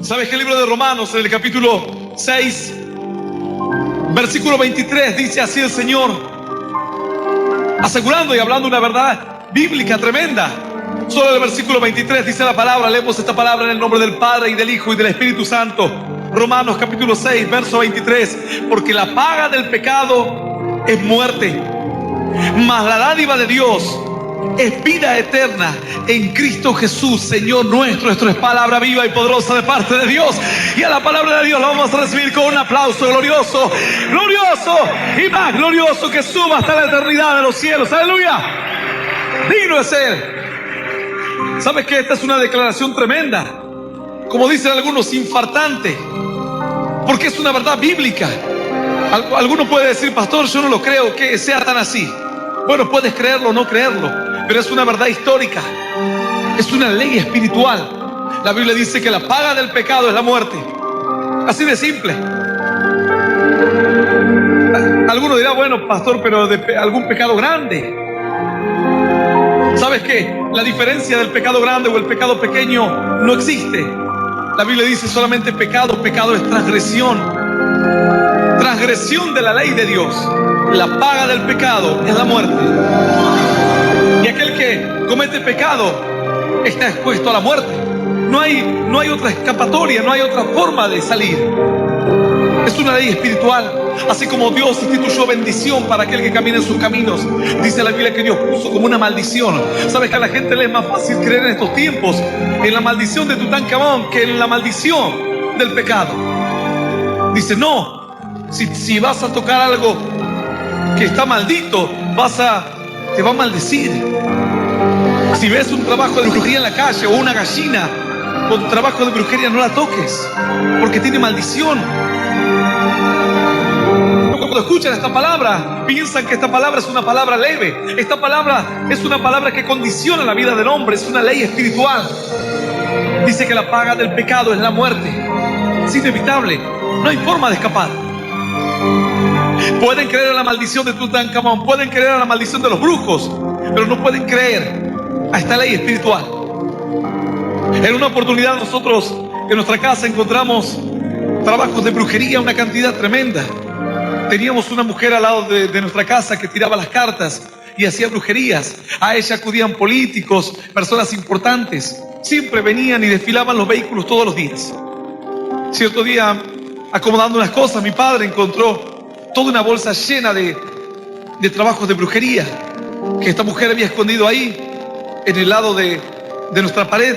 ¿Sabes que el libro de Romanos, en el capítulo 6, versículo 23, dice así el Señor, asegurando y hablando una verdad bíblica tremenda? Solo el versículo 23 dice la palabra. Leemos esta palabra en el nombre del Padre, y del Hijo, y del Espíritu Santo. Romanos capítulo 6, verso 23. Porque la paga del pecado es muerte, mas la dádiva de Dios es vida eterna en Cristo Jesús, Señor nuestro. Esto es palabra viva y poderosa de parte de Dios. Y a la palabra de Dios la vamos a recibir con un aplauso glorioso, glorioso y más glorioso que suma hasta la eternidad de los cielos. Aleluya. Digno es Él. ¿Sabes que esta es una declaración tremenda? Como dicen algunos, infartante, porque es una verdad bíblica. Alguno puede decir, pastor, yo no lo creo que sea tan así. Bueno, puedes creerlo o no creerlo, pero es una verdad histórica. Es una ley espiritual. La Biblia dice que la paga del pecado es la muerte. Así de simple. Alguno dirá, bueno, pastor, pero de algún pecado grande. ¿Sabes qué? La diferencia del pecado grande o el pecado pequeño no existe. La Biblia dice solamente pecado. Pecado es transgresión. Transgresión de la ley de Dios. La paga del pecado es la muerte. Y aquel que comete pecado está expuesto a la muerte. No hay otra escapatoria, no hay otra forma de salir. Es una ley espiritual. Así como Dios instituyó bendición para aquel que camina en sus caminos, dice la Biblia que Dios puso como una maldición. ¿Sabes que a la gente le es más fácil creer en estos tiempos en la maldición de Tutankamón que en la maldición del pecado? Dice, no, si vas a tocar algo que está maldito, te va a maldecir. Si ves un trabajo de brujería en la calle o una gallina con trabajo de brujería, no la toques, porque tiene maldición. Cuando escuchan esta palabra, piensan que esta palabra es una palabra leve. Esta palabra es una palabra que condiciona la vida del hombre. Es una ley espiritual. Dice que la paga del pecado es la muerte. Es inevitable. No hay forma de escapar. Pueden creer en la maldición de Tutankamón, pueden creer en la maldición de los brujos, pero no pueden creer a esta ley espiritual. En una oportunidad nosotros en nuestra casa encontramos trabajos de brujería, una cantidad tremenda. Teníamos una mujer al lado de nuestra casa que tiraba las cartas y hacía brujerías. A ella acudían políticos, personas importantes. Siempre venían y desfilaban los vehículos todos los días. Cierto día, acomodando unas cosas, mi padre encontró toda una bolsa llena de trabajos de brujería que esta mujer había escondido ahí, en el lado de nuestra pared.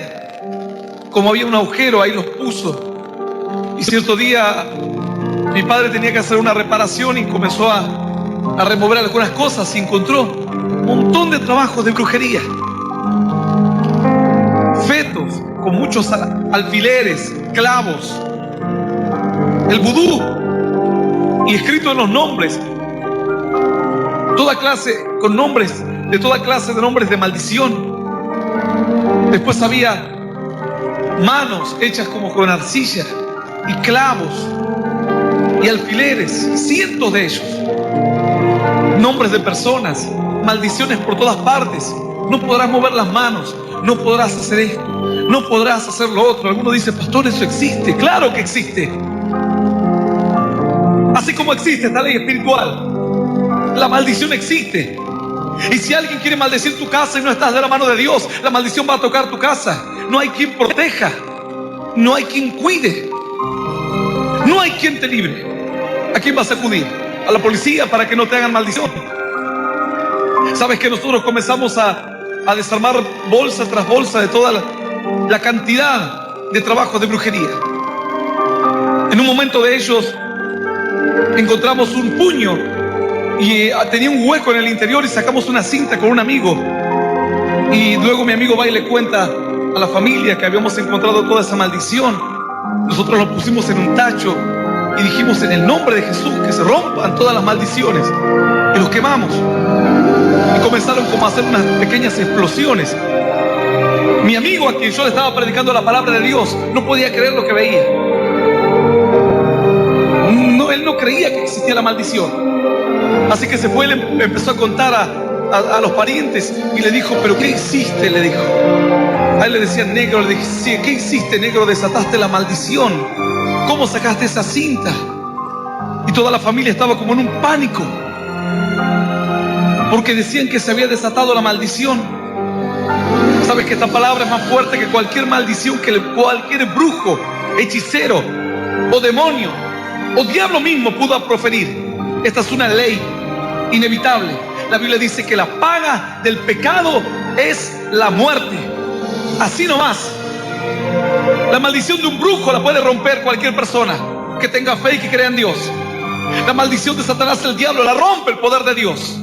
Como había un agujero, ahí los puso. Y cierto día mi padre tenía que hacer una reparación y comenzó a remover algunas cosas y encontró un montón de trabajos de brujería. Fetos con muchos alfileres, clavos, el vudú, y escrito en los nombres, toda clase, con nombres, de toda clase de nombres de maldición. Después había manos hechas como con arcilla y clavos y alfileres, cientos de ellos, nombres de personas, maldiciones por todas partes. No podrás mover las manos, no podrás hacer esto, no podrás hacer lo otro. Alguno dice, pastor, eso existe. Claro que existe. Así como existe esta ley espiritual, la maldición existe. Y si alguien quiere maldecir tu casa y no estás de la mano de Dios, la maldición va a tocar tu casa. No hay quien proteja, no hay quien cuide, no hay quien te libre. ¿A quién vas a acudir? A la policía para que no te hagan maldición. Sabes que nosotros comenzamos a desarmar bolsa tras bolsa de toda la cantidad de trabajos de brujería. En un momento de ellos encontramos un puño y tenía un hueco en el interior, y sacamos una cinta con un amigo. Y luego mi amigo va y le cuenta a la familia que habíamos encontrado toda esa maldición. Nosotros lo pusimos en un tacho y dijimos, en el nombre de Jesús, que se rompan todas las maldiciones, y los quemamos. Y comenzaron como a hacer unas pequeñas explosiones. Mi amigo, a quien yo le estaba predicando la palabra de Dios, no podía creer lo que veía. No, él no creía que existía la maldición. Así que se fue y le empezó a contar a los parientes y le dijo, ¿pero qué hiciste? Le dijo. A él le decían negro, le dije, ¿qué hiciste, negro? Desataste la maldición. ¿Cómo sacaste esa cinta? Y toda la familia estaba como en un pánico, porque decían que se había desatado la maldición. Sabes que esta palabra es más fuerte que cualquier maldición que cualquier brujo, hechicero o demonio o diablo mismo pudo proferir. Esta es una ley inevitable. La Biblia dice que la paga del pecado es la muerte. Así nomás. La maldición de un brujo la puede romper cualquier persona que tenga fe y que crea en Dios. La maldición de Satanás, el diablo, la rompe el poder de Dios.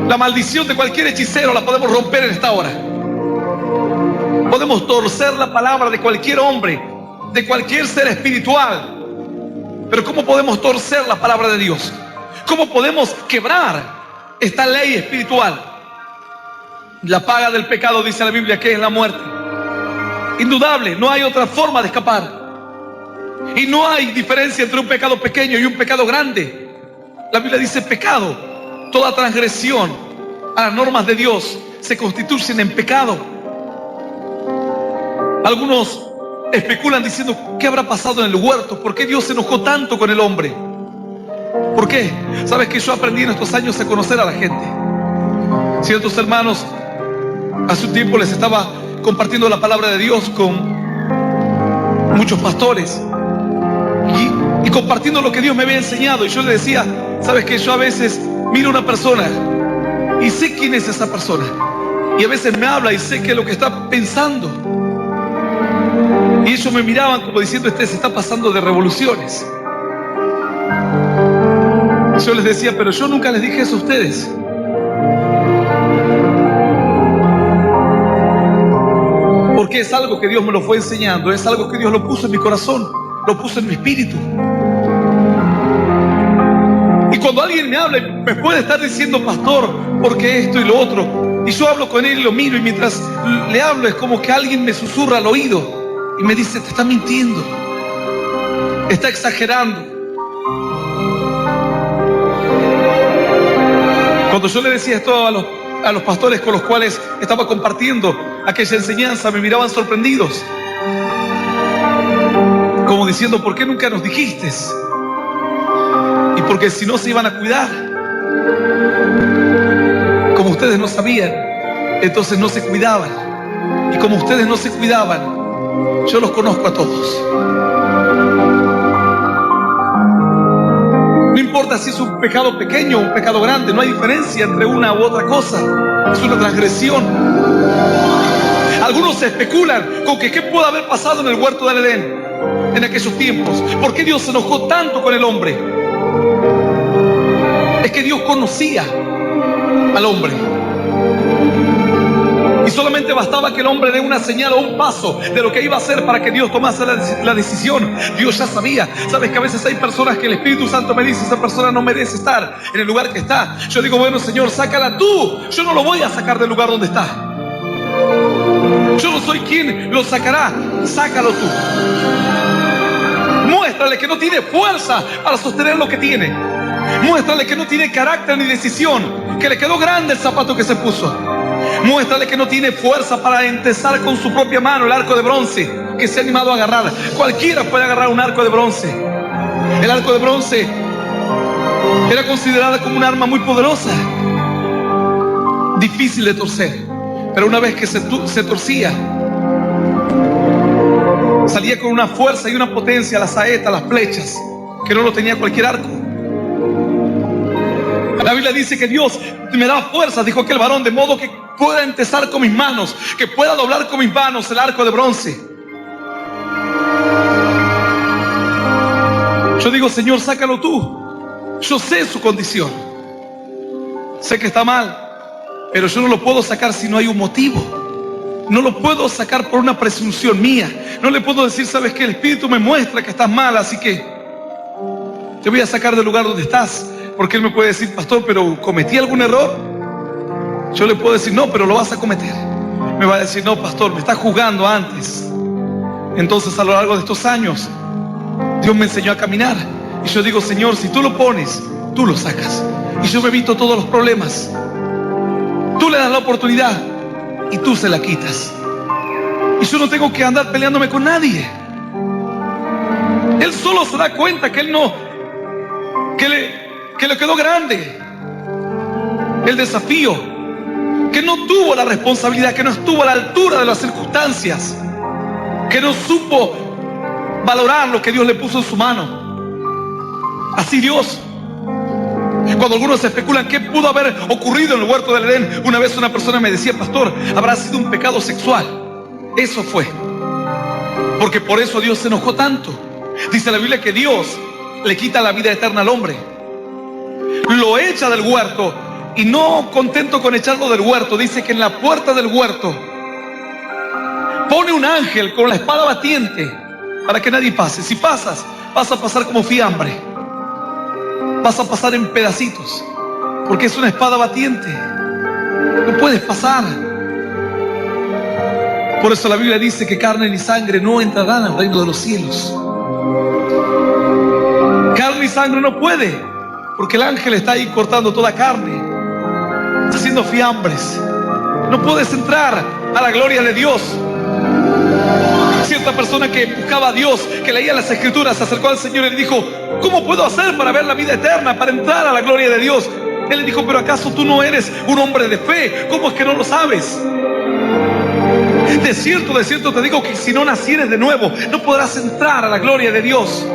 La maldición de cualquier hechicero la podemos romper en esta hora. Podemos torcer la palabra de cualquier hombre, de cualquier ser espiritual. Pero ¿cómo podemos torcer la palabra de Dios? ¿Cómo podemos quebrar esta ley espiritual? La paga del pecado, dice la Biblia, que es la muerte. Indudable, no hay otra forma de escapar. Y no hay diferencia entre un pecado pequeño y un pecado grande. La Biblia dice pecado. Toda transgresión a las normas de Dios se constituyen en pecado. Algunos especulan diciendo, ¿qué habrá pasado en el huerto? ¿Por qué Dios se enojó tanto con el hombre? ¿Por qué? Sabes que yo aprendí en estos años a conocer a la gente. Ciertos hermanos, hace un tiempo les estaba compartiendo la palabra de Dios con muchos pastores y compartiendo lo que Dios me había enseñado. Y yo le decía, sabes que yo a veces miro a una persona y sé quién es esa persona. Y a veces me habla y sé qué es lo que está pensando. Y ellos me miraban como diciendo, se está pasando de revoluciones. Yo les decía, pero yo nunca les dije eso a ustedes. Porque es algo que Dios me lo fue enseñando, es algo que Dios lo puso en mi corazón, lo puso en mi espíritu. Y cuando alguien me habla, me puede estar diciendo, pastor, porque esto y lo otro. Y yo hablo con él y lo miro, y mientras le hablo es como que alguien me susurra al oído y me dice, te está mintiendo, está exagerando. Cuando yo le decía esto a los pastores con los cuales estaba compartiendo aquella enseñanza, me miraban sorprendidos, como diciendo, ¿por qué nunca nos dijiste? Y porque si no se iban a cuidar. Como ustedes no sabían, entonces no se cuidaban. Y como ustedes no se cuidaban, yo los conozco a todos. No importa si es un pecado pequeño o un pecado grande, no hay diferencia entre una u otra cosa. Es una transgresión. Algunos especulan con que qué puede haber pasado en el huerto del Edén en aquellos tiempos. ¿Por qué Dios se enojó tanto con el hombre? Es que Dios conocía al hombre. Y solamente bastaba que el hombre dé una señal o un paso de lo que iba a hacer para que Dios tomase la decisión. Dios ya sabía. Sabes que a veces hay personas que el Espíritu Santo me dice, esa persona no merece estar en el lugar que está. Yo digo, bueno, Señor, sácala tú. Yo no lo voy a sacar del lugar donde está. Yo no soy quien lo sacará. Sácalo tú. Muéstrale que no tiene fuerza para sostener lo que tiene. Muéstrale que no tiene carácter ni decisión, que le quedó grande el zapato que se puso. Muéstrale que no tiene fuerza para entesar con su propia mano el arco de bronce que se ha animado a agarrar. Cualquiera puede agarrar un arco de bronce. El arco de bronce era considerada como un arma muy poderosa, difícil de torcer. Pero una vez que se torcía, salía con una fuerza y una potencia las saetas, las flechas, que no lo tenía cualquier arco. La Biblia dice que Dios me da fuerzas, dijo aquel varón, de modo que pueda entesar con mis manos, que pueda doblar con mis manos el arco de bronce. Yo digo, Señor, sácalo tú. Yo sé su condición. Sé que está mal, pero yo no lo puedo sacar si no hay un motivo. No lo puedo sacar por una presunción mía. No le puedo decir, sabes que el Espíritu me muestra que estás mal, así que te voy a sacar del lugar donde estás. Porque él me puede decir, pastor, pero ¿cometí algún error? Yo le puedo decir, no, pero lo vas a cometer. Me va a decir, no, pastor, me estás juzgando antes. Entonces, a lo largo de estos años, Dios me enseñó a caminar. Y yo digo, Señor, si tú lo pones, tú lo sacas. Y yo me evito todos los problemas. Tú le das la oportunidad y tú se la quitas. Y yo no tengo que andar peleándome con nadie. Él solo se da cuenta que él no, que le quedó grande el desafío, que no tuvo la responsabilidad, que no estuvo a la altura de las circunstancias, que no supo valorar lo que Dios le puso en su mano. Así Dios. Cuando algunos especulan qué pudo haber ocurrido en el huerto del Edén, una vez una persona me decía: pastor, habrá sido un pecado sexual. Eso fue, porque por eso Dios se enojó tanto. Dice la Biblia que Dios le quita la vida eterna al hombre, lo echa del huerto, y no contento con echarlo del huerto, dice que en la puerta del huerto pone un ángel con la espada batiente para que nadie pase. Si pasas, vas a pasar como fiambre, vas a pasar en pedacitos, porque es una espada batiente, no puedes pasar. Por eso la Biblia dice que carne ni sangre no entrarán al reino de los cielos. Carne y sangre no puede, porque el ángel está ahí cortando toda carne, está haciendo fiambres. No puedes entrar a la gloria de Dios. Cierta persona que buscaba a Dios, que leía las Escrituras, se acercó al Señor y le dijo: ¿cómo puedo hacer para ver la vida eterna, para entrar a la gloria de Dios? Él le dijo: ¿pero acaso tú no eres un hombre de fe? ¿Cómo es que no lo sabes? De cierto te digo que si no nacieres de nuevo, no podrás entrar a la gloria de Dios.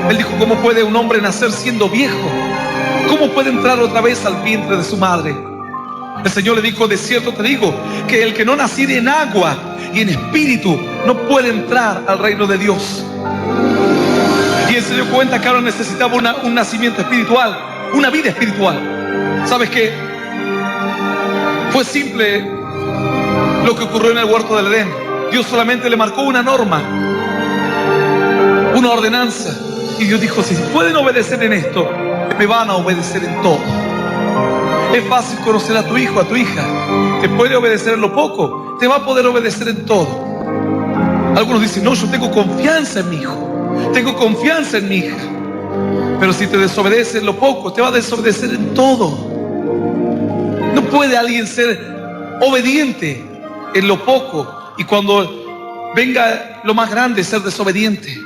Él dijo: ¿cómo puede un hombre nacer siendo viejo? ¿Cómo puede entrar otra vez al vientre de su madre? El Señor le dijo: de cierto te digo que el que no naciere en agua y en espíritu no puede entrar al reino de Dios. Y él se dio cuenta que ahora necesitaba un nacimiento espiritual, una vida espiritual. ¿Sabes qué? Fue simple lo que ocurrió en el huerto del Edén. Dios solamente le marcó una norma, una ordenanza, y Dios dijo: si pueden obedecer en esto, me van a obedecer en todo. Es fácil conocer a tu hijo, a tu hija. Te puede obedecer en lo poco, te va a poder obedecer en todo. Algunos dicen: no, yo tengo confianza en mi hijo, tengo confianza en mi hija. Pero si te desobedece en lo poco, te va a desobedecer en todo. No puede alguien ser obediente en lo poco y cuando venga lo más grande ser desobediente.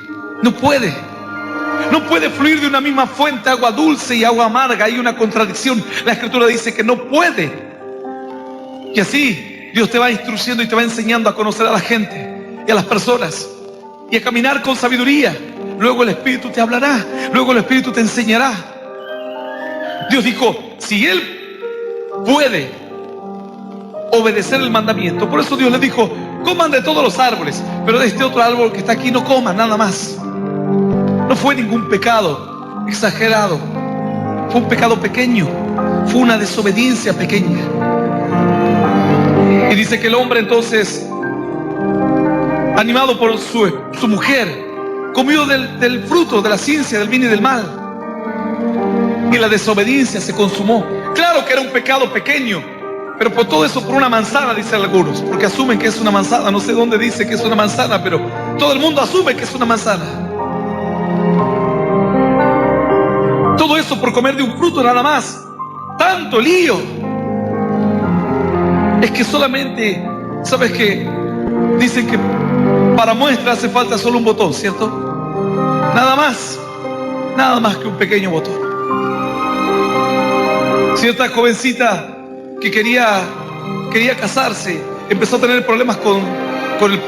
No puede. No puede fluir de una misma fuente agua dulce y agua amarga. Hay una contradicción. La Escritura dice que no puede. Y así Dios te va instruyendo y te va enseñando a conocer a la gente y a las personas y a caminar con sabiduría. Luego el Espíritu te hablará, luego el Espíritu te enseñará. Dios dijo: si Él puede obedecer el mandamiento, por eso Dios le dijo: coman de todos los árboles, pero de este otro árbol que está aquí no coman, nada más. No fue ningún pecado exagerado, fue un pecado pequeño, fue una desobediencia pequeña. Y dice que el hombre entonces, animado por su mujer, comió del fruto de la ciencia del bien y del mal, y la desobediencia se consumó. Claro que era un pecado pequeño, pero por todo eso por una manzana, dicen algunos, porque asumen que es una manzana. No sé dónde dice que es una manzana, pero todo el mundo asume que es una manzana. Todo eso por comer de un fruto nada más. Tanto lío. Es que solamente, ¿sabes qué? Dicen que para muestra hace falta solo un botón, ¿cierto? Nada más que un pequeño botón. Cierta jovencita que quería casarse empezó a tener problemas con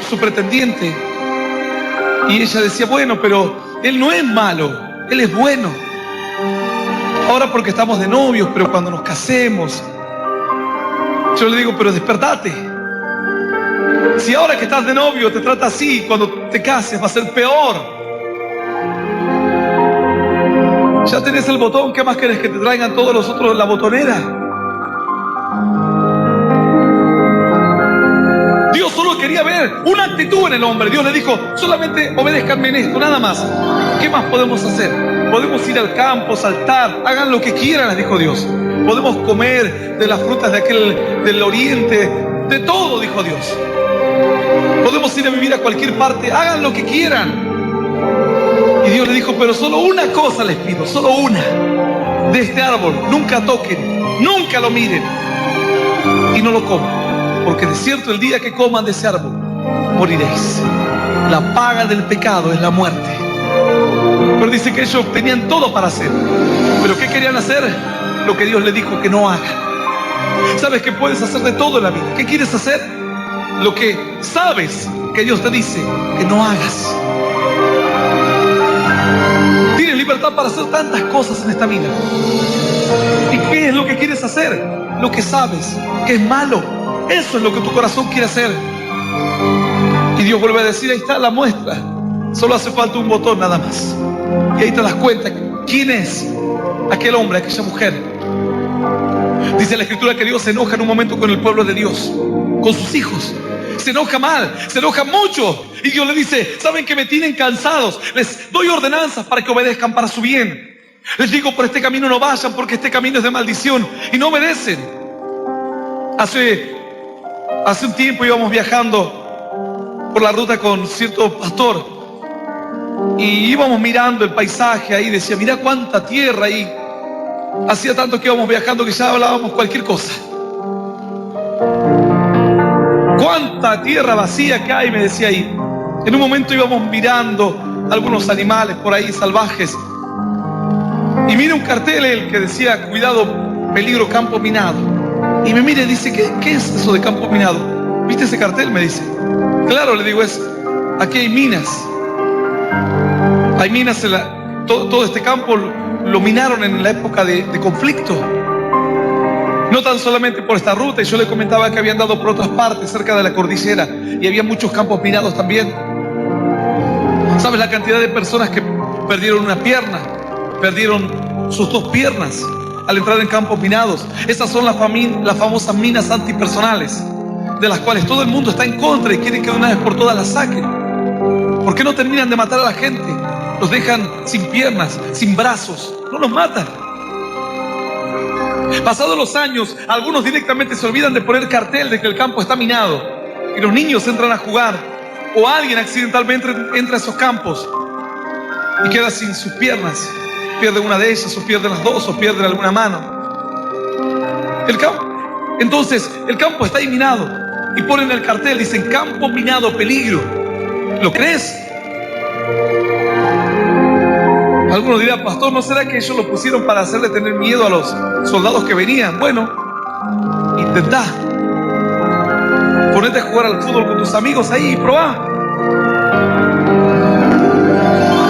su pretendiente, y ella decía: bueno, pero él no es malo, él es bueno. Ahora porque estamos de novios, pero cuando nos casemos. Yo le digo: pero despertate. Si ahora que estás de novio te trata así, cuando te cases va a ser peor. Ya tenés el botón, ¿qué más querés? Que te traigan todos los otros la botonera. Dios solo quería ver una actitud en el hombre. Dios le dijo: solamente obedézcanme en esto, nada más. ¿Qué más podemos hacer? Podemos ir al campo, saltar, hagan lo que quieran, les dijo Dios. Podemos comer de las frutas del oriente, de todo, dijo Dios. Podemos ir a vivir a cualquier parte, hagan lo que quieran. Y Dios le dijo: pero solo una cosa les pido, solo una. De este árbol nunca toquen, nunca lo miren y no lo coman, porque de cierto el día que coman de ese árbol moriréis. La paga del pecado es la muerte. Pero dice que ellos tenían todo para hacer. ¿Pero qué querían hacer? Lo que Dios les dijo que no hagan. Sabes que puedes hacer de todo en la vida. ¿Qué quieres hacer? Lo que sabes que Dios te dice que no hagas. Tienes libertad para hacer tantas cosas en esta vida. ¿Y qué es lo que quieres hacer? Lo que sabes que es malo. Eso es lo que tu corazón quiere hacer. Y Dios vuelve a decir, ahí está la muestra. Solo hace falta un botón nada más. Y ahí te das cuenta quién es aquel hombre, aquella mujer. Dice la Escritura que Dios se enoja en un momento con el pueblo de Dios, con sus hijos. Se enoja mal, se enoja mucho. Y Dios le dice, saben que me tienen cansados. Les doy ordenanzas para que obedezcan para su bien. Les digo, por este camino no vayan, porque este camino es de maldición. Y no obedecen. Hace un tiempo íbamos viajando por la ruta con cierto pastor. Y íbamos mirando el paisaje ahí. Decía, mira cuánta tierra ahí. Hacía tanto que íbamos viajando que ya hablábamos cualquier cosa. Cuánta tierra vacía que hay, me decía ahí. En un momento íbamos mirando algunos animales por ahí salvajes. Y mira un cartel el que decía, cuidado, peligro, campo minado. Y me mira y dice, ¿qué es eso de campo minado? ¿Viste ese cartel? Me dice. Claro, le digo, aquí hay minas. Hay minas en todo este campo lo minaron en la época de conflicto. No tan solamente por esta ruta, y yo le comentaba que habían dado por otras partes cerca de la cordillera y había muchos campos minados también. ¿Sabes la cantidad de personas que perdieron una pierna, perdieron sus dos piernas al entrar en campos minados? Esas son las famosas minas antipersonales, de las cuales todo el mundo está en contra y quieren que de una vez por todas las saquen. ¿Por qué no terminan de matar a la gente? Los dejan sin piernas, sin brazos, no los matan. Pasados los años, algunos directamente se olvidan de poner cartel de que el campo está minado y los niños entran a jugar, o alguien accidentalmente entra a esos campos y queda sin sus piernas, pierde una de ellas, o pierde las dos, o pierde alguna mano. Entonces, el campo está ahí minado y ponen el cartel, dicen campo minado, peligro. ¿Lo crees? Algunos dirán, pastor, ¿no será que ellos lo pusieron para hacerle tener miedo a los soldados que venían? Bueno, intentá. Ponete a jugar al fútbol con tus amigos ahí y probá.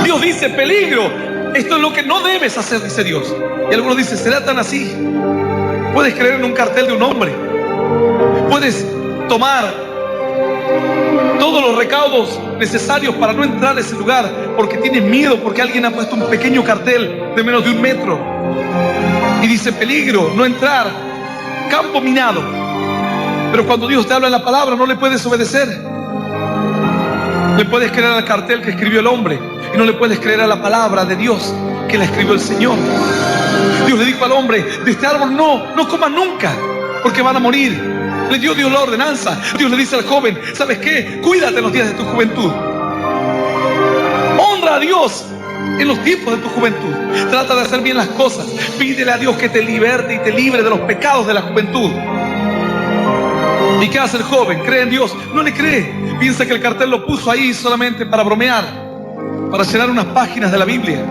Dios dice, peligro. Esto es lo que no debes hacer, dice Dios. Y algunos dicen, ¿será tan así? Puedes creer en un cartel de un hombre. Puedes tomar todos los recaudos necesarios para no entrar a ese lugar porque tienes miedo, porque alguien ha puesto un pequeño cartel de menos de 1 metro y dice peligro, no entrar, campo minado. Pero cuando Dios te habla en la palabra no le puedes obedecer. Le puedes creer al cartel que escribió el hombre y no le puedes creer a la palabra de Dios que la escribió el Señor. Dios le dijo al hombre, de este árbol no comas nunca porque van a morir. Le dio Dios la ordenanza. Dios le dice al joven, ¿sabes qué? Cuídate en los días de tu juventud. Honra a Dios en los tiempos de tu juventud. Trata de hacer bien las cosas. Pídele a Dios que te liberte y te libre de los pecados de la juventud. ¿Y qué hace el joven? ¿Cree en Dios? No le cree. Piensa que el cartel lo puso ahí solamente para bromear, para llenar unas páginas de la Biblia.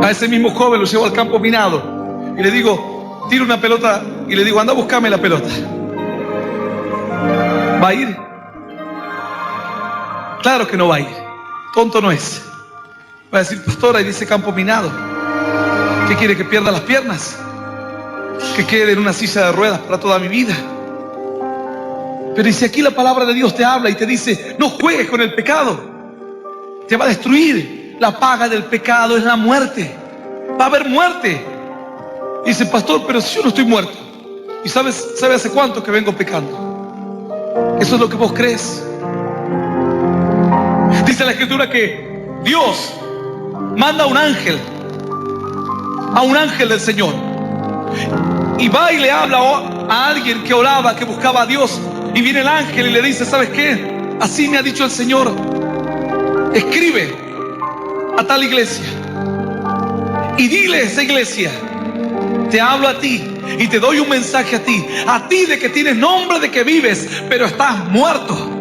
A ese mismo joven lo llevo al campo minado y le digo, tiro una pelota y le digo, anda a buscarme la pelota. ¿Va a ir? Claro que no va a ir. Tonto no es. Va a decir, pastor, ahí dice campo minado. ¿Qué quiere? ¿Que pierda las piernas? ¿Que quede en una silla de ruedas para toda mi vida? Pero si aquí la palabra de Dios te habla y te dice, no juegues con el pecado, te va a destruir. La paga del pecado es la muerte. Va a haber muerte. Y dice, pastor, pero si yo no estoy muerto. ¿Y sabe hace cuánto que vengo pecando? Eso es lo que vos crees. Dice la Escritura que Dios manda a un ángel del Señor, y va y le habla a alguien que oraba, que buscaba a Dios, y viene el ángel y le dice, ¿sabes qué? Así me ha dicho el Señor, escribe a tal iglesia y dile a esa iglesia, te hablo a ti Y te doy un mensaje a ti de que tienes nombre de que vives, pero estás muerto.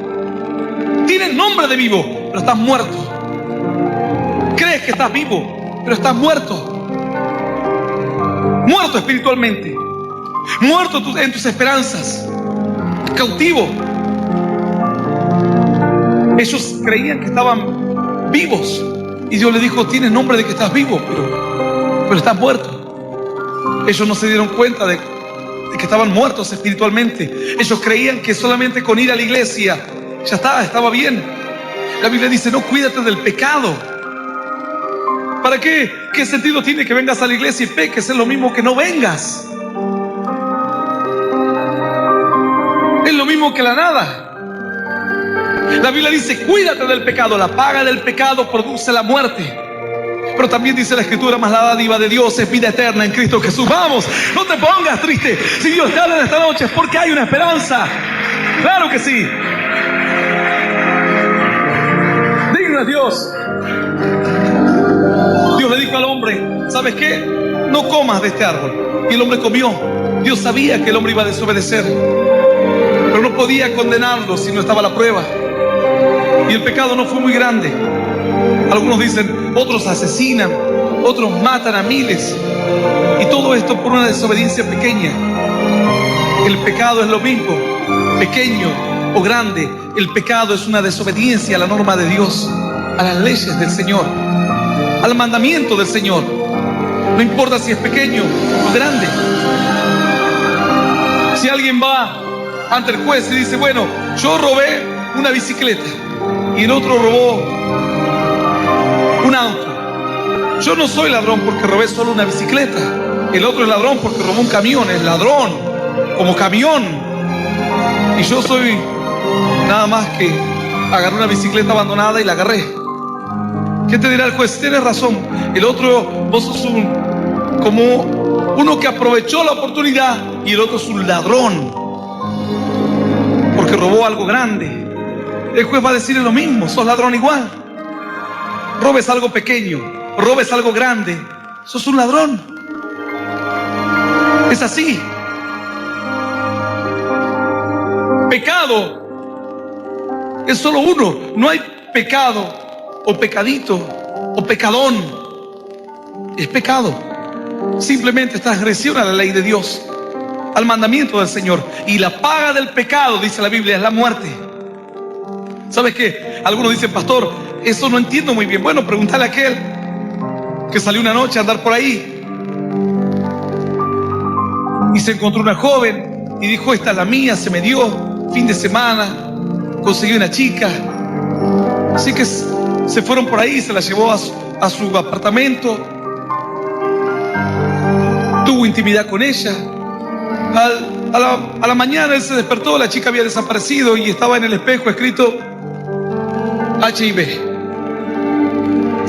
Tienes nombre de vivo, pero estás muerto. Crees que estás vivo, pero estás muerto. Muerto espiritualmente. Muerto en tus esperanzas. Cautivo. Ellos creían que estaban vivos. Y Dios les dijo, tienes nombre de que estás vivo, pero estás muerto. Ellos no se dieron cuenta de que estaban muertos espiritualmente. Ellos creían que solamente con ir a la iglesia ya estaba bien. La Biblia dice, no, cuídate del pecado. ¿Para qué? ¿Qué sentido tiene que vengas a la iglesia y peques? Es lo mismo que no vengas. Es lo mismo que la nada. La Biblia dice, cuídate del pecado. La paga del pecado produce la muerte. Pero también dice la Escritura, más la dádiva de Dios es vida eterna en Cristo Jesús. Vamos, no te pongas triste. Si Dios te habla en esta noche es porque hay una esperanza. Claro que sí. Digno es Dios. Dios le dijo al hombre, ¿sabes qué? No comas de este árbol. Y el hombre comió. Dios sabía que el hombre iba a desobedecer, pero no podía condenarlo si no estaba la prueba. Y el pecado no fue muy grande. Algunos dicen, otros asesinan, otros matan a miles. Y todo esto por una desobediencia pequeña. El pecado es lo mismo, pequeño o grande. El pecado es una desobediencia a la norma de Dios, a las leyes del Señor, al mandamiento del Señor. No importa si es pequeño o grande. Si alguien va ante el juez y dice, bueno, yo robé una bicicleta y el otro robó un auto. Yo no soy ladrón porque robé solo una bicicleta. El otro es ladrón porque robó un camión. Es ladrón como camión. Y yo soy nada más que agarré una bicicleta abandonada y la agarré. ¿Qué te dirá el juez? Tienes razón. El otro, vos sos como uno que aprovechó la oportunidad, y el otro es un ladrón porque robó algo grande. El juez va a decir lo mismo, sos ladrón igual. Robes algo pequeño, robes algo grande, sos un ladrón. Es así. Pecado es solo uno. No hay pecado o pecadito o pecadón. Es pecado. Simplemente es transgresión a la ley de Dios, al mandamiento del Señor. Y la paga del pecado, dice la Biblia, es la muerte. ¿Sabes qué? Algunos dicen, pastor, eso no entiendo muy bien. Bueno, pregúntale a aquel que salió una noche a andar por ahí y se encontró una joven y dijo, esta es la mía, se me dio, fin de semana, conseguí una chica. Así que se fueron por ahí, se la llevó a su apartamento, tuvo intimidad con ella. A la mañana él se despertó, la chica había desaparecido y estaba en el espejo escrito HIV.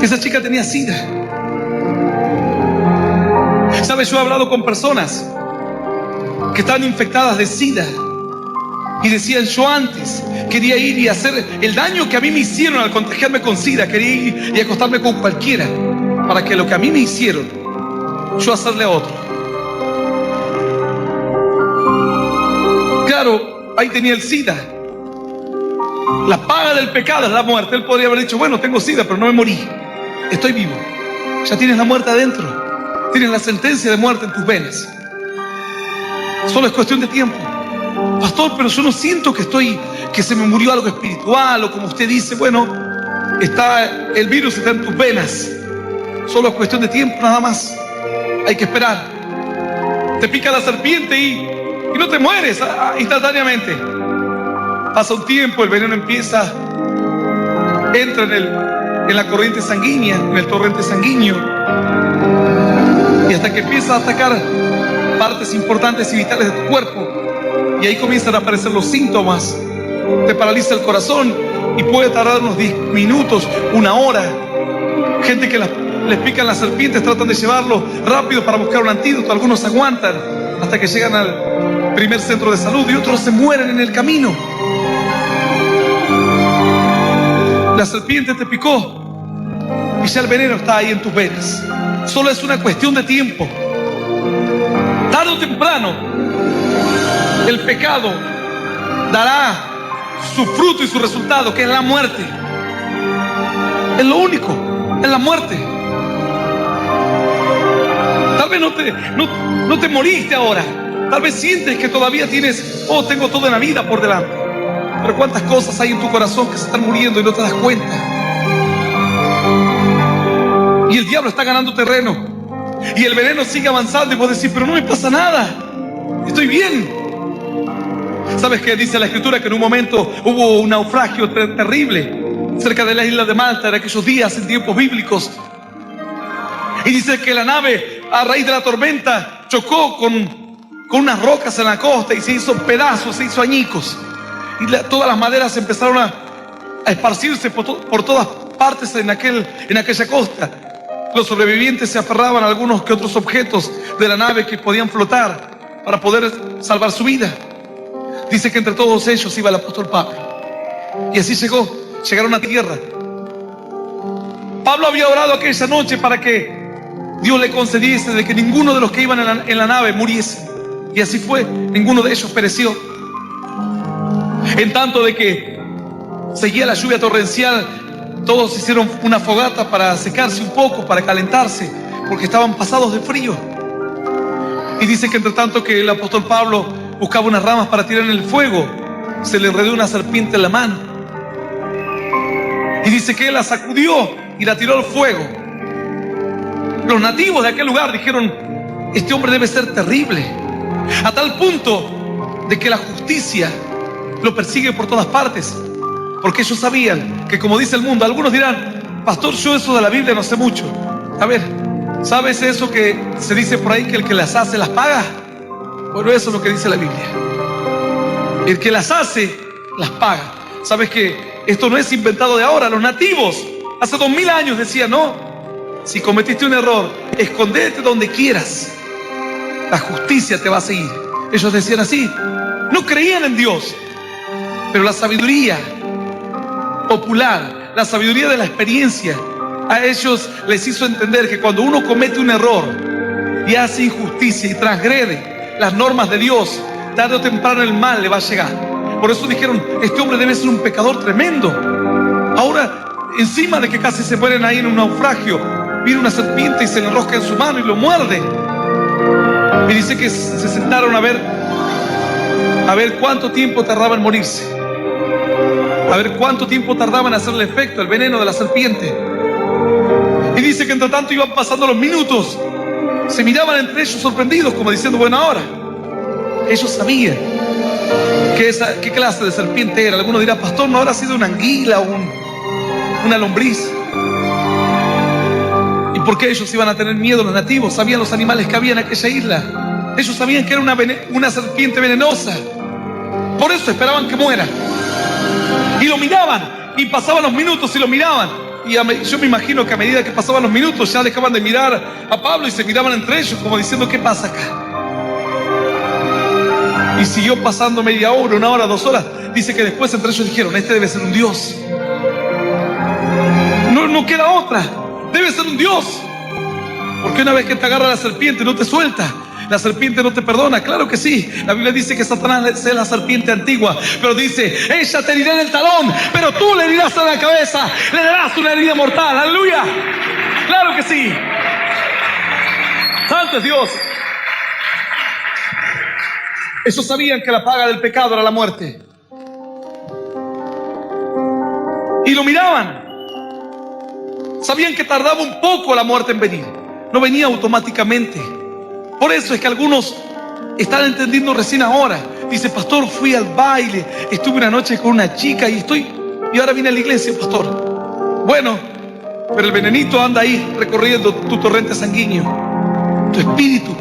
Esa chica tenía SIDA. ¿Sabes? Yo he hablado con personas que están infectadas de SIDA y decían, yo antes quería ir y hacer el daño que a mí me hicieron al contagiarme con SIDA, quería ir y acostarme con cualquiera para que lo que a mí me hicieron, yo hacerle a otro. Claro, ahí tenía el SIDA. La paga del pecado es la muerte. Él podría haber dicho, bueno, tengo SIDA, pero no me morí, estoy vivo. Ya tienes la muerte adentro, tienes la sentencia de muerte en tus venas. Solo es cuestión de tiempo. Pastor, pero yo no siento que se me murió algo espiritual, o como usted dice, bueno, el virus está en tus venas. Solo es cuestión de tiempo, nada más. Hay que esperar. Te pica la serpiente y no te mueres instantáneamente. Pasa un tiempo, el veneno entra en la corriente sanguínea, en el torrente sanguíneo, y hasta que empieza a atacar partes importantes y vitales de tu cuerpo, y ahí comienzan a aparecer los síntomas. Te paraliza el corazón y puede tardar unos 10 minutos, una hora. Gente que les pican las serpientes tratan de llevarlo rápido para buscar un antídoto. Algunos aguantan hasta que llegan al primer centro de salud y otros se mueren en el camino. La serpiente te picó y ya el veneno está ahí en tus venas. Solo es una cuestión de tiempo. Tarde o o temprano el pecado dará su fruto y su resultado, que es la muerte. Es lo único, es la muerte. Tal vez no te moriste ahora. Tal vez sientes que todavía tienes, tengo toda la vida por delante. Pero cuántas cosas hay en tu corazón que se están muriendo y no te das cuenta. Y el diablo está ganando terreno. Y el veneno sigue avanzando y vos decís, pero no me pasa nada. Estoy bien. ¿Sabes qué dice la Escritura? Que en un momento hubo un naufragio terrible cerca de la isla de Malta en aquellos días, en tiempos bíblicos. Y dice que la nave, a raíz de la tormenta, chocó con unas rocas en la costa y se hizo pedazos, se hizo añicos. Y todas las maderas empezaron a esparcirse por todas partes en aquella costa. Los sobrevivientes se aferraban a algunos que otros objetos de la nave que podían flotar para poder salvar su vida. Dice que entre todos ellos iba el apóstol Pablo. Y así llegaron a tierra. Pablo había orado aquella noche para que Dios le concediese de que ninguno de los que iban en la nave muriese. Y así fue, ninguno de ellos pereció. En tanto de que seguía la lluvia torrencial, todos hicieron una fogata para secarse un poco, para calentarse, porque estaban pasados de frío. Y dice que entre tanto que el apóstol Pablo buscaba unas ramas para tirar en el fuego, se le enredó una serpiente en la mano. Y dice que él la sacudió y la tiró al fuego. Los nativos de aquel lugar dijeron, este hombre debe ser terrible, a tal punto de que la justicia lo persigue por todas partes, porque ellos sabían que, como dice el mundo, algunos dirán, pastor, yo eso de la Biblia no sé mucho. A ver, ¿sabes eso que se dice por ahí, que el que las hace las paga? Bueno, eso es lo que dice la Biblia. El que las hace las paga. ¿Sabes que esto no es inventado de ahora? Los nativos hace 2000 años decían, no, si cometiste un error, escondete donde quieras, la justicia te va a seguir. Ellos decían así, no creían en Dios, pero la sabiduría popular, la sabiduría de la experiencia, a ellos les hizo entender que cuando uno comete un error y hace injusticia y transgrede las normas de Dios, tarde o temprano el mal le va a llegar. Por eso dijeron, este hombre debe ser un pecador tremendo. Ahora, encima de que casi se mueren ahí en un naufragio, viene una serpiente y se le enrosca en su mano y lo muerde. Y dice que se sentaron a ver cuánto tiempo tardaba en morirse, a ver cuánto tiempo tardaba en hacerle efecto el veneno de la serpiente. Y dice que entre tanto iban pasando los minutos, se miraban entre ellos sorprendidos, como diciendo, bueno, ahora. Ellos sabían qué clase de serpiente era. Alguno dirá, pastor, ¿no habrá sido una anguila o una lombriz? ¿Y por qué ellos iban a tener miedo? Los nativos sabían los animales que había en aquella isla. Ellos sabían que era una serpiente venenosa. Por eso esperaban que muera. Y lo miraban, y pasaban los minutos y lo miraban. Y yo me imagino que a medida que pasaban los minutos ya dejaban de mirar a Pablo y se miraban entre ellos como diciendo, ¿qué pasa acá? Y siguió pasando media hora, 1 hora, 2 horas. Dice que después entre ellos dijeron, este debe ser un Dios. No queda otra, debe ser un Dios. Porque una vez que te agarra la serpiente no te suelta. La serpiente no te perdona, claro que sí. La Biblia dice que Satanás es la serpiente antigua, pero dice, ella te herirá en el talón, pero tú le herirás en la cabeza, le darás una herida mortal. Aleluya, claro que sí. Santo es Dios. Ellos sabían que la paga del pecado era la muerte, y lo miraban. Sabían que tardaba un poco la muerte en venir, no venía automáticamente. Por eso es que algunos están entendiendo recién ahora. Dice, pastor, fui al baile, estuve una noche con una chica y ahora vine a la iglesia, pastor. Bueno, pero el venenito anda ahí recorriendo tu torrente sanguíneo. Tu espíritu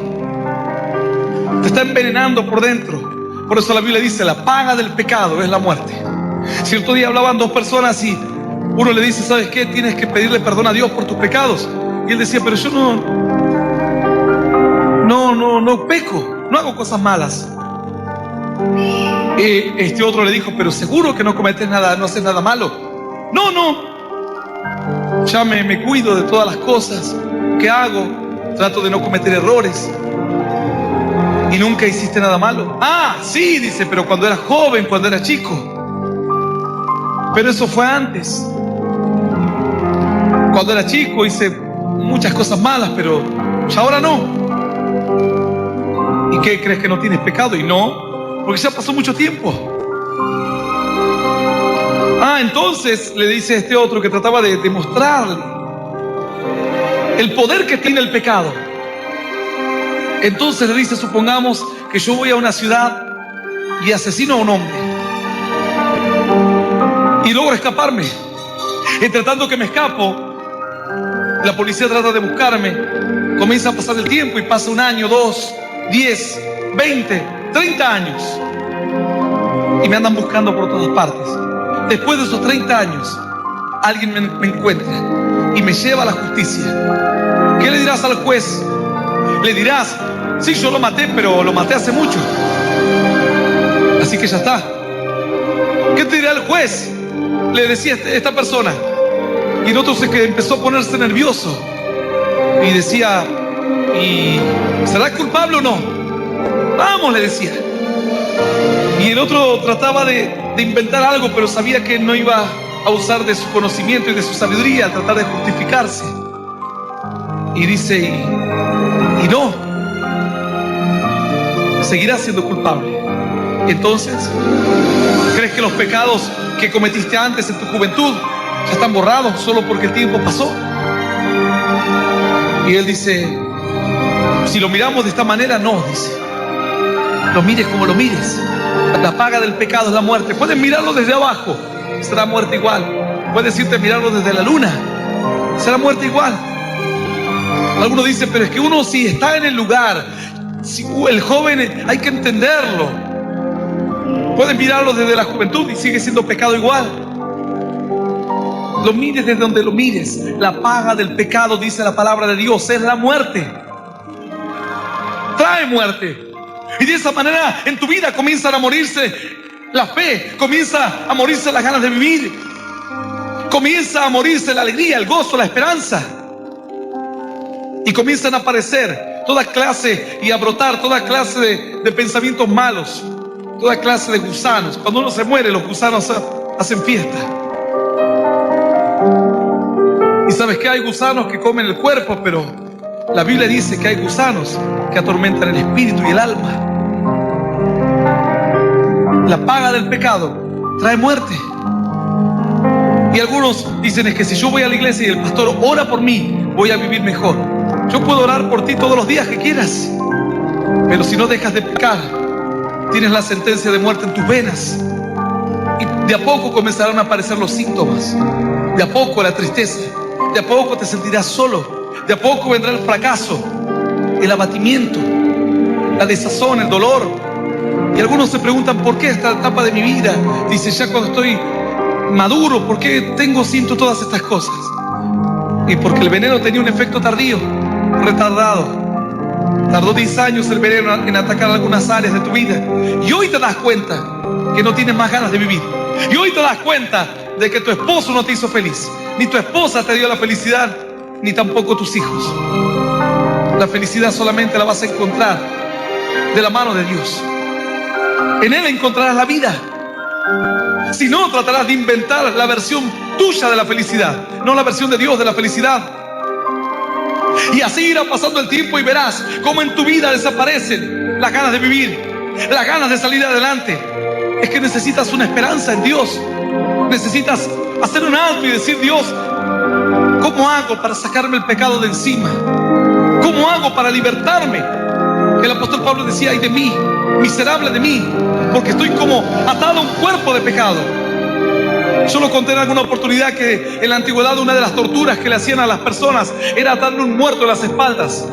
te está envenenando por dentro. Por eso la Biblia dice, la paga del pecado es la muerte. Cierto día hablaban 2 personas y uno le dice, ¿sabes qué? Tienes que pedirle perdón a Dios por tus pecados. Y él decía, pero yo no peco, no hago cosas malas. Este otro le dijo, pero seguro que no cometes nada, no haces nada malo. No, ya me cuido de todas las cosas que hago, trato de no cometer errores. ¿Y nunca hiciste nada malo? Ah, sí, dice, pero cuando era joven, cuando era chico. Pero eso fue antes. Cuando era chico hice muchas cosas malas, pero ya ahora no. ¿Y qué crees, que no tienes pecado? Y no, porque ya pasó mucho tiempo. Ah, entonces le dice este otro que trataba de demostrarle el poder que tiene el pecado. Entonces le dice, supongamos que yo voy a una ciudad y asesino a un hombre y logro escaparme. Entre tanto que me escapo, la policía trata de buscarme. Comienza a pasar el tiempo y pasa 1 año, 2, 10, 20, 30 años. Y me andan buscando por todas partes. Después de esos 30 años, alguien me encuentra y me lleva a la justicia. ¿Qué le dirás al juez? Le dirás, sí, yo lo maté, pero lo maté hace mucho. Así que ya está. ¿Qué te dirá el juez? Le decía esta persona. Y el otro que empezó a ponerse nervioso. Y decía, ¿y será culpable o no? Vamos, le decía. Y el otro trataba de inventar algo, pero sabía que no iba a usar de su conocimiento y de su sabiduría, a tratar de justificarse. Y dice, y no, seguirás siendo culpable. Entonces, ¿crees que los pecados que cometiste antes en tu juventud ya están borrados solo porque el tiempo pasó? Y él dice, si lo miramos de esta manera, no, dice. Lo mires como lo mires. La paga del pecado es la muerte. Puedes mirarlo desde abajo, será muerte igual. Puedes irte a mirarlo desde la luna, será muerte igual. Algunos dicen, pero es que uno si está en el lugar, si el joven hay que entenderlo. Puedes mirarlo desde la juventud y sigue siendo pecado igual. Lo mires desde donde lo mires. La paga del pecado, dice la palabra de Dios, es la muerte. Trae muerte. Y de esa manera en tu vida comienzan a morirse la fe, comienza a morirse las ganas de vivir, comienza a morirse la alegría, el gozo, la esperanza. Y comienzan a aparecer toda clase y a brotar toda clase de pensamientos malos, toda clase de gusanos. Cuando uno se muere, los gusanos hacen fiesta. Y sabes que hay gusanos que comen el cuerpo, pero la Biblia dice que hay gusanos que atormentan el espíritu y el alma. La paga del pecado trae muerte. Y algunos dicen, es que si yo voy a la iglesia y el pastor ora por mí, voy a vivir mejor. Yo puedo orar por ti todos los días que quieras, pero si no dejas de pecar, tienes la sentencia de muerte en tus venas. Y de a poco comenzarán a aparecer los síntomas. De a poco la tristeza. De a poco te sentirás solo. De a poco vendrá el fracaso, el abatimiento, la desazón, el dolor. Y algunos se preguntan, ¿por qué esta etapa de mi vida? Dice, ya cuando estoy maduro, ¿por qué siento todas estas cosas? Y porque el veneno tenía un efecto tardío, retardado. Tardó 10 años el veneno en atacar algunas áreas de tu vida. Y hoy te das cuenta que no tienes más ganas de vivir. Y hoy te das cuenta de que tu esposo no te hizo feliz. Ni tu esposa te dio la felicidad, ni tampoco tus hijos. La felicidad solamente la vas a encontrar de la mano de Dios. En Él encontrarás la vida. Si no, tratarás de inventar la versión tuya de la felicidad, no la versión de Dios de la felicidad. Y así irá pasando el tiempo y verás cómo en tu vida desaparecen las ganas de vivir, las ganas de salir adelante. Es que necesitas una esperanza en Dios. Necesitas hacer un alto y decir, Dios, ¿cómo hago para sacarme el pecado de encima? ¿Cómo hago para libertarme? El apóstol Pablo decía, ay de mí, miserable de mí, porque estoy como atado a un cuerpo de pecado. Yo lo conté en alguna oportunidad que en la antigüedad una de las torturas que le hacían a las personas era atarle un muerto en las espaldas.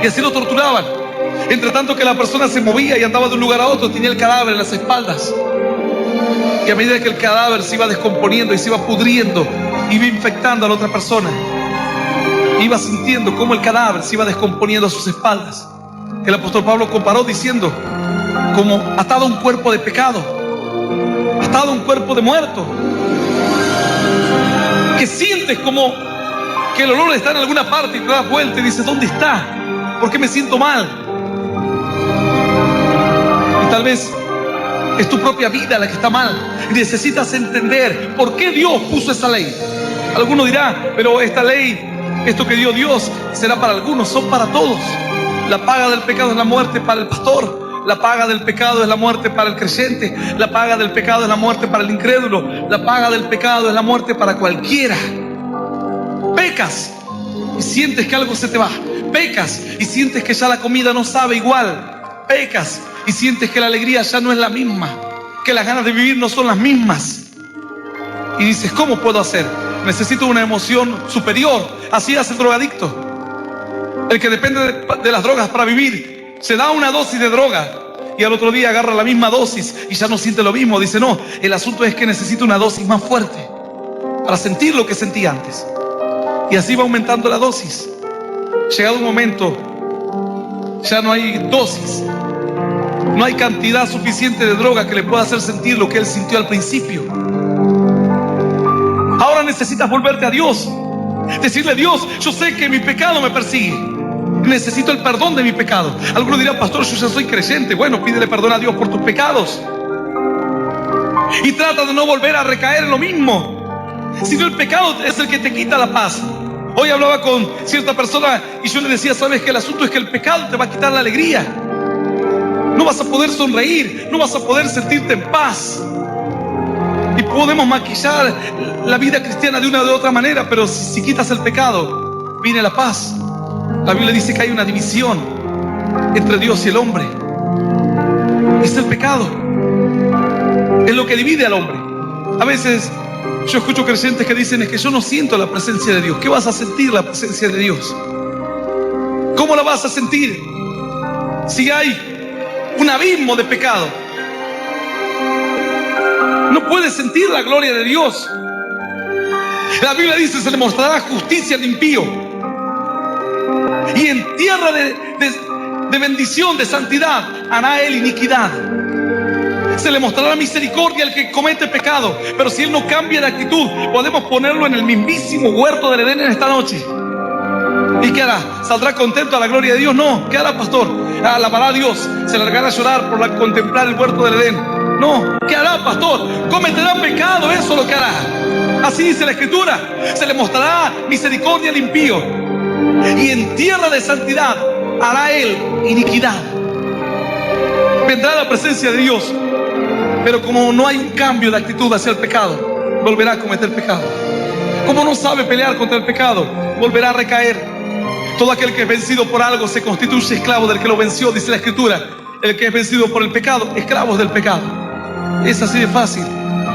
Y así lo torturaban. Entre tanto que la persona se movía y andaba de un lugar a otro, tenía el cadáver en las espaldas. Y a medida que el cadáver se iba descomponiendo y se iba pudriendo, iba infectando a la otra persona. Iba sintiendo cómo el cadáver se iba descomponiendo a sus espaldas. El apóstol Pablo comparó diciendo, como atado a un cuerpo de pecado, atado a un cuerpo de muerto, que sientes como que el olor está en alguna parte y te das vuelta y dices, ¿dónde está? ¿Por qué me siento mal? Tal vez es tu propia vida la que está mal y necesitas entender por qué Dios puso esa ley. Alguno dirá, pero esta ley, esto que dio Dios, será para algunos, son para todos. La paga del pecado es la muerte para el pastor. La paga del pecado es la muerte para el creyente. La paga del pecado es la muerte para el incrédulo. La paga del pecado es la muerte para cualquiera. Pecas y sientes que algo se te va. Pecas y sientes que ya la comida no sabe igual. Pecas y sientes que la alegría ya no es la misma, que las ganas de vivir no son las mismas. Y dices, ¿cómo puedo hacer? Necesito una emoción superior. Así hace el drogadicto. El que depende de las drogas para vivir, se da una dosis de droga y al otro día agarra la misma dosis y ya no siente lo mismo. Dice, no, el asunto es que necesito una dosis más fuerte para sentir lo que sentí antes. Y así va aumentando la dosis. Llegado un momento, ya no hay dosis, no hay cantidad suficiente de droga que le pueda hacer sentir lo que él sintió al principio. Ahora necesitas volverte a Dios, decirle, Dios, yo sé que mi pecado me persigue, necesito el perdón de mi pecado. Algunos dirán, pastor, yo ya soy creyente. Bueno, pídele perdón a Dios por tus pecados y trata de no volver a recaer en lo mismo. Si no, el pecado es el que te quita la paz. Hoy hablaba con cierta persona y yo le decía, sabes que el asunto es que el pecado te va a quitar la alegría. No vas a poder sonreír, no vas a poder sentirte en paz. Y podemos maquillar la vida cristiana de una u otra manera, pero si quitas el pecado, viene la paz. La Biblia dice que hay una división entre Dios y el hombre. Es el pecado. Es lo que divide al hombre. A veces yo escucho creyentes que dicen, es que yo no siento la presencia de Dios. ¿Qué vas a sentir la presencia de Dios? ¿Cómo la vas a sentir si hay un abismo de pecado? No puedes sentir la gloria de Dios. La Biblia dice, se le mostrará justicia al impío. Y en tierra de bendición, de santidad, hará él iniquidad. Se le mostrará misericordia al que comete pecado. Pero si él no cambia de actitud, podemos ponerlo en el mismísimo huerto del Edén en esta noche. ¿Y qué hará? ¿Saldrá contento a la gloria de Dios? No. ¿Qué hará, pastor? Alabará a Dios. Se largará a llorar por contemplar el huerto del Edén. No. ¿Qué hará, pastor? Cometerá pecado. Eso es lo que hará. Así dice la Escritura. Se le mostrará misericordia al impío. Y en tierra de santidad hará él iniquidad. Vendrá la presencia de Dios, pero como no hay un cambio de actitud hacia el pecado, volverá a cometer pecado. Como no sabe pelear contra el pecado, volverá a recaer. Todo aquel que es vencido por algo se constituye esclavo del que lo venció, dice la Escritura. El que es vencido por el pecado, esclavo del pecado. Es así de fácil.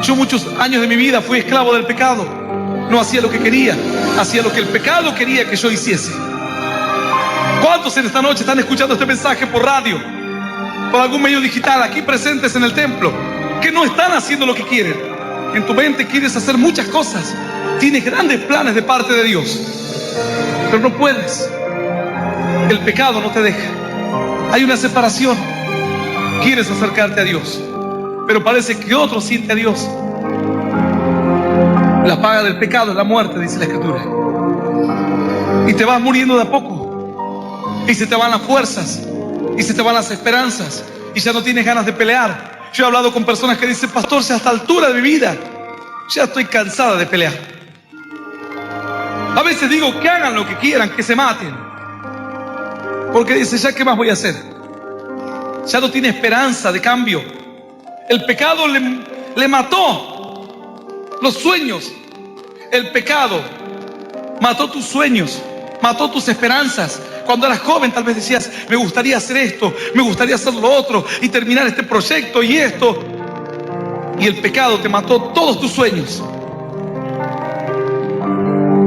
Yo muchos años de mi vida fui esclavo del pecado. No hacía lo que quería, hacía lo que el pecado quería que yo hiciese. ¿Cuántos en esta noche están escuchando este mensaje por radio, por algún medio digital, aquí presentes en el templo, que no están haciendo lo que quieren? En tu mente quieres hacer muchas cosas, tienes grandes planes de parte de Dios, pero no puedes. El pecado no te deja. Hay una separación. Quieres acercarte a Dios, pero parece que otro siente a Dios. La paga del pecado es la muerte, dice la Escritura. Y te vas muriendo de a poco. Y se te van las fuerzas. Y se te van las esperanzas. Y ya no tienes ganas de pelear. Yo he hablado con personas que dicen, pastor, si a esta altura de mi vida ya estoy cansada de pelear. A veces digo que hagan lo que quieran, que se maten. Porque dice, ¿ya qué más voy a hacer? Ya no tiene esperanza de cambio. El pecado le mató los sueños. El pecado mató tus sueños, mató tus esperanzas. Cuando eras joven tal vez decías, me gustaría hacer esto, me gustaría hacer lo otro y terminar este proyecto y esto. Y el pecado te mató todos tus sueños.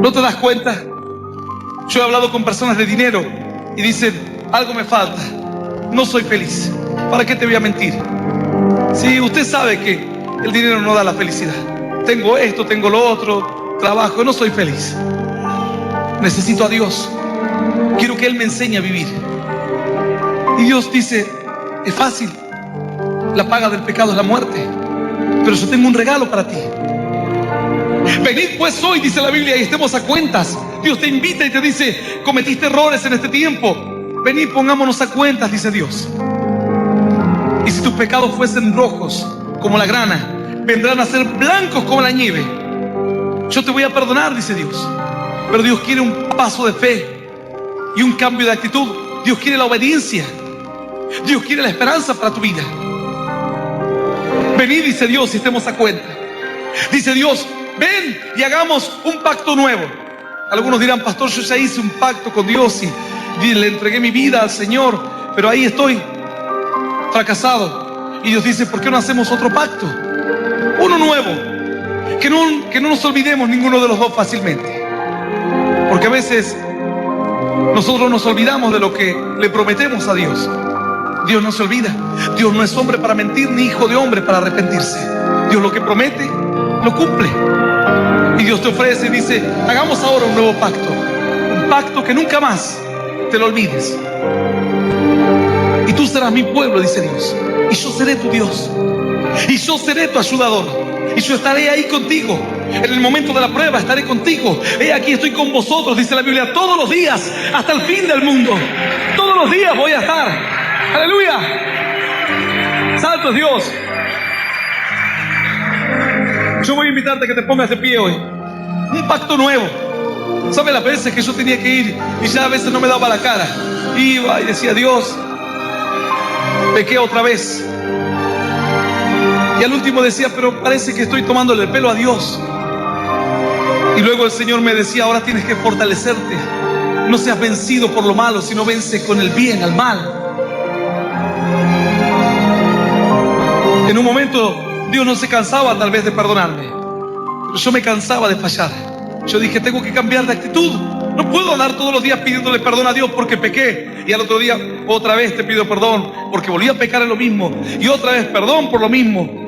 ¿No te das cuenta? Yo he hablado con personas de dinero y dicen, algo me falta, no soy feliz. ¿Para qué te voy a mentir? Si usted sabe que el dinero no da la felicidad. Tengo esto, tengo lo otro, trabajo, no soy feliz. Necesito a Dios. Quiero que Él me enseñe a vivir. Y Dios dice, es fácil. La paga del pecado es la muerte. Pero yo tengo un regalo para ti. Venid pues hoy, dice la Biblia, y estemos a cuentas. Dios te invita y te dice, cometiste errores en este tiempo. Venid, pongámonos a cuentas, dice Dios. Y si tus pecados fuesen rojos como la grana, vendrán a ser blancos como la nieve. Yo te voy a perdonar, dice Dios. Pero Dios quiere un paso de fe y un cambio de actitud. Dios quiere la obediencia. Dios quiere la esperanza para tu vida. Venid, dice Dios, y estemos a cuenta. Dice Dios, ven y hagamos un pacto nuevo. Algunos dirán, pastor, yo ya hice un pacto con Dios y le entregué mi vida al Señor, pero ahí estoy fracasado. Y Dios dice, ¿por qué no hacemos otro pacto? Uno nuevo. Que no nos olvidemos ninguno de los dos fácilmente. Porque a veces nosotros nos olvidamos de lo que le prometemos a Dios. Dios no se olvida. Dios no es hombre para mentir, ni hijo de hombre para arrepentirse. Dios lo que promete, lo cumple. Y Dios te ofrece y dice, hagamos ahora un nuevo pacto. Un pacto que nunca más te lo olvides. Y tú serás mi pueblo, dice Dios. Y yo seré tu Dios. Y yo seré tu ayudador. Y yo estaré ahí contigo. En el momento de la prueba estaré contigo. He aquí estoy con vosotros, dice la Biblia, todos los días, hasta el fin del mundo. Todos los días voy a estar. ¡Aleluya! ¡Santo es Dios! Yo voy a invitarte a que te pongas de pie hoy. Un pacto nuevo. ¿Sabes las veces que yo tenía que ir y ya a veces no me daba la cara? Iba y decía, Dios, pequé otra vez. Y al último decía, pero parece que estoy tomándole el pelo a Dios. Y luego el Señor me decía, ahora tienes que fortalecerte. No seas vencido por lo malo, sino vence con el bien al mal. En un momento Dios no se cansaba tal vez de perdonarme, pero yo me cansaba de fallar. Yo dije, tengo que cambiar de actitud. No puedo andar todos los días pidiéndole perdón a Dios porque pequé, y al otro día otra vez te pido perdón porque volví a pecar en lo mismo, y otra vez perdón por lo mismo.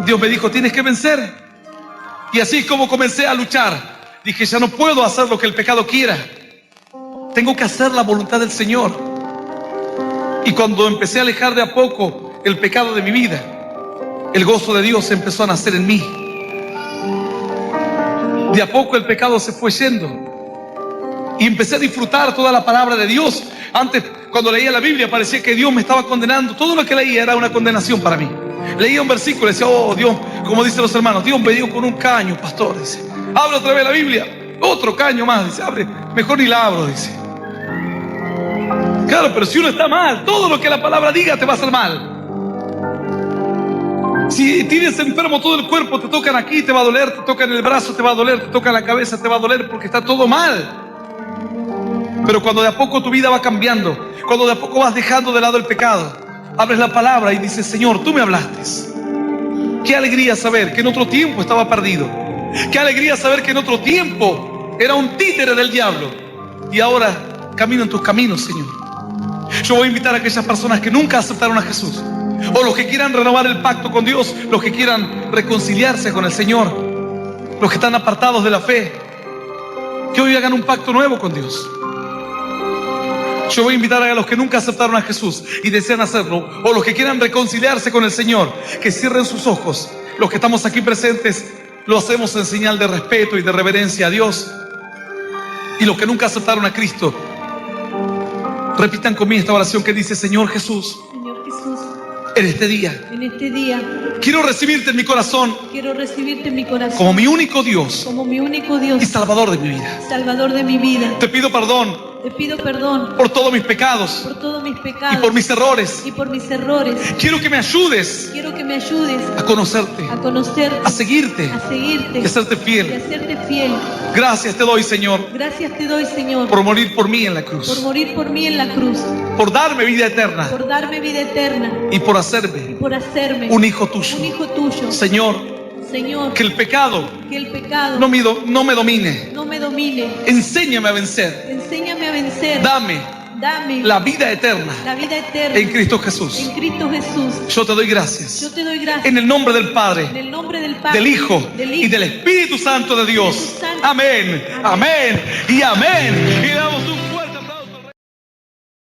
Dios me dijo, tienes que vencer. Y así es como comencé a luchar. Dije, ya no puedo hacer lo que el pecado quiera. Tengo que hacer la voluntad del Señor. Y cuando empecé a alejar de a poco el pecado de mi vida, el gozo de Dios empezó a nacer en mí. De a poco el pecado se fue yendo y empecé a disfrutar toda la palabra de Dios. Antes, cuando leía la Biblia, parecía que Dios me estaba condenando. Todo lo que leía era una condenación para mí. Leía un versículo y decía, oh Dios, como dicen los hermanos, Dios me dio con un caño, pastor, dice. Abre otra vez la Biblia, otro caño más, dice, abre, mejor ni la abro, dice. Claro, pero si uno está mal, todo lo que la palabra diga te va a hacer mal. Si tienes enfermo todo el cuerpo, te tocan aquí, te va a doler, te tocan el brazo, te va a doler, te tocan la cabeza, te va a doler, porque está todo mal. Pero cuando de a poco tu vida va cambiando, cuando de a poco vas dejando de lado el pecado, abres la palabra y dices, Señor, tú me hablaste. Qué alegría saber que en otro tiempo estaba perdido. Qué alegría saber que en otro tiempo era un títere del diablo. Y ahora camino en tus caminos, Señor. Yo voy a invitar a aquellas personas que nunca aceptaron a Jesús, o los que quieran renovar el pacto con Dios, los que quieran reconciliarse con el Señor, los que están apartados de la fe, que hoy hagan un pacto nuevo con Dios. Yo voy a invitar a los que nunca aceptaron a Jesús y desean hacerlo, o los que quieran reconciliarse con el Señor, que cierren sus ojos. Los que estamos aquí presentes lo hacemos en señal de respeto y de reverencia a Dios. Y los que nunca aceptaron a Cristo, repitan conmigo esta oración que dice, Señor Jesús, en este día, quiero recibirte en mi corazón, como mi único Dios, y Salvador de mi vida. Te pido perdón por todos mis pecados, y por mis errores. Quiero que me ayudes a conocerte, a seguirte y a serte fiel. Gracias te doy, Señor, por morir por mí en la cruz, por darme vida eterna, y por hacerme un hijo tuyo. Señor, que el pecado no me domine. Enséñame a vencer. Dame la vida eterna en Cristo Jesús. Yo te doy gracias. En el nombre del Padre, del Hijo y del Espíritu Santo de Dios. Amén, amén y amén. Y damos